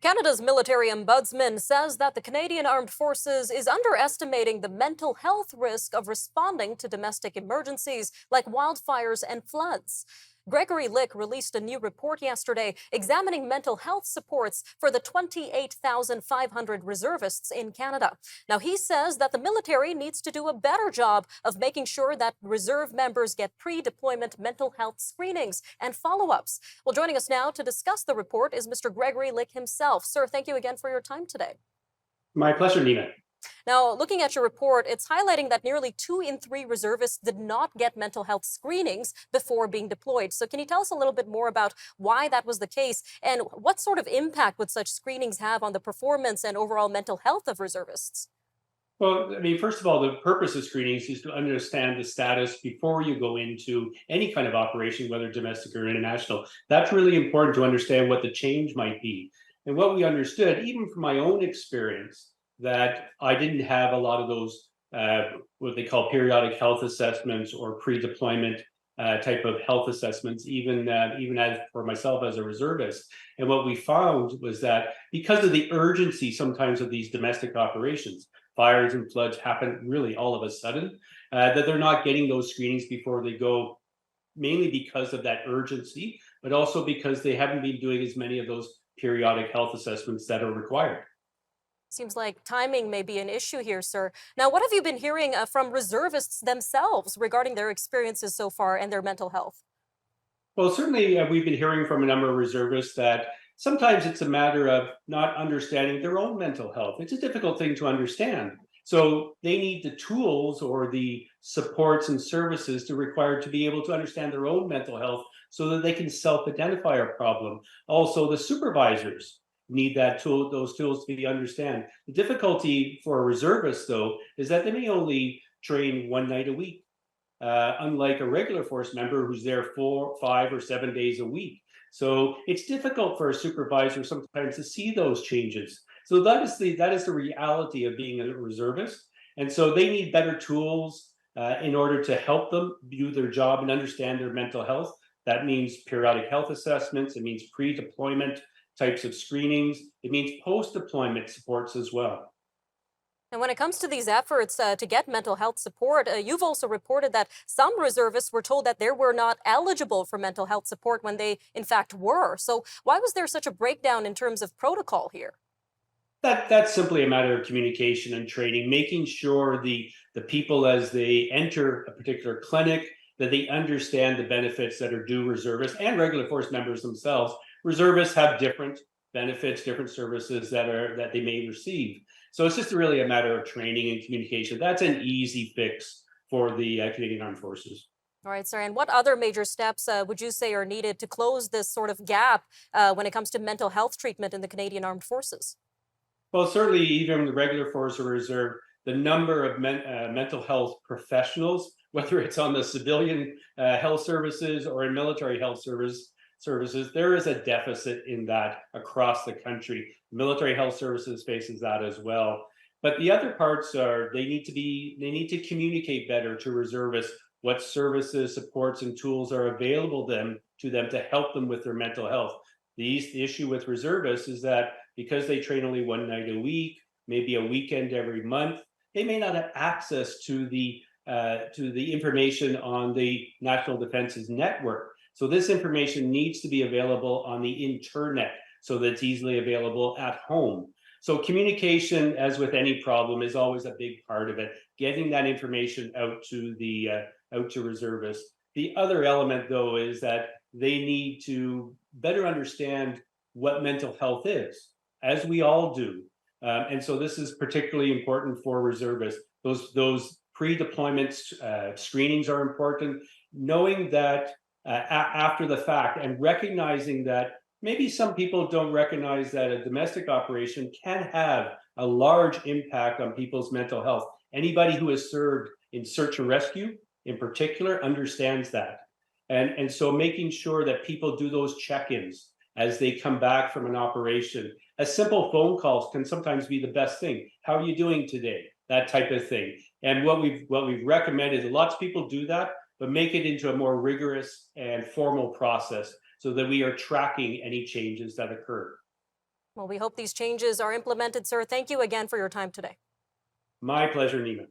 Canada's military ombudsman says that the Canadian Armed Forces is underestimating the mental health risk of responding to domestic emergencies like wildfires and floods. Gregory released a new report yesterday examining mental health supports for the 28,500 reservists in Canada. Now, he says that the military needs to do a better job of making sure that reserve members get pre-deployment mental health screenings and follow-ups. Well, joining us now to discuss the report is Mr. Gregory himself. Sir, thank you again for your time today. My pleasure, Nima. Now, looking at your report, it's highlighting that nearly 2 in 3 reservists did not get mental health screenings before being deployed. So can you tell us a little bit more about why that was the case and what sort of impact would such screenings have on the performance and overall mental health of reservists? Well, I mean, first of all, the purpose of screenings is to understand the status before you go into any kind of operation, whether domestic or international. That's really important to understand what the change might be. And what we understood, even from my own experience, that I didn't have a lot of those what they call periodic health assessments or pre-deployment type of health assessments, even as for myself as a reservist. And what we found was that because of the urgency sometimes of these domestic operations, fires and floods happen really all of a sudden, that they're not getting those screenings before they go, mainly because of that urgency, but also because they haven't been doing as many of those periodic health assessments that are required. Seems like timing may be an issue here, sir. Now, what have you been hearing from reservists themselves regarding their experiences so far and their mental health? Well, certainly we've been hearing from a number of reservists that sometimes it's a matter of not understanding their own mental health. It's a difficult thing to understand. So they need the tools or the supports and services to require to be able to understand their own mental health so that they can self-identify a problem. Also, the supervisors need that tool, those tools to be understand. The difficulty for a reservist, though, is that they may only train one night a week, unlike a regular force member who's there 4, 5, or 7 days a week. So it's difficult for a supervisor sometimes to see those changes. So that is the reality of being a reservist, and so they need better tools in order to help them do their job and understand their mental health. That means periodic health assessments. It means pre-deployment types of screenings. It means post-deployment supports as well. And when it comes to these efforts to get mental health support, you've also reported that some reservists were told that they were not eligible for mental health support when they, in fact, were. So, why was there such a breakdown in terms of protocol here? That's simply a matter of communication and training, making sure the people as they enter a particular clinic that they understand the benefits that are due reservists and regular force members themselves. Reservists have different benefits, different services that they may receive. So it's just really a matter of training and communication. That's an easy fix for the Canadian Armed Forces. All right, sir. And what other major steps would you say are needed to close this sort of gap when it comes to mental health treatment in the Canadian Armed Forces? Well, certainly, even the regular Force or Reserve, the number of mental health professionals, whether it's on the civilian health services or in military health services, there is a deficit in that across the country. Military health services faces that as well. But the other parts are they need to communicate better to reservists what services, supports, and tools are available to them to help them with their mental health. The issue with reservists is that because they train only one night a week, maybe a weekend every month, they may not have access to the information on the National Defense's network. So this information needs to be available on the internet so that it's easily available at home. So communication, as with any problem, is always a big part of it. Getting that information out to reservists. The other element, though, is that they need to better understand what mental health is, as we all do. And so this is particularly important for reservists. Those pre-deployment screenings are important. Knowing that after the fact and recognizing that maybe some people don't recognize that a domestic operation can have a large impact on people's mental health. Anybody who has served in search and rescue, in particular, understands that. And so making sure that people do those check-ins as they come back from an operation. A simple phone calls can sometimes be the best thing. How are you doing today? That type of thing. And what we've recommended is lots of people do that, but make it into a more rigorous and formal process so that we are tracking any changes that occur. Well, we hope these changes are implemented, sir. Thank you again for your time today. My pleasure, Nima.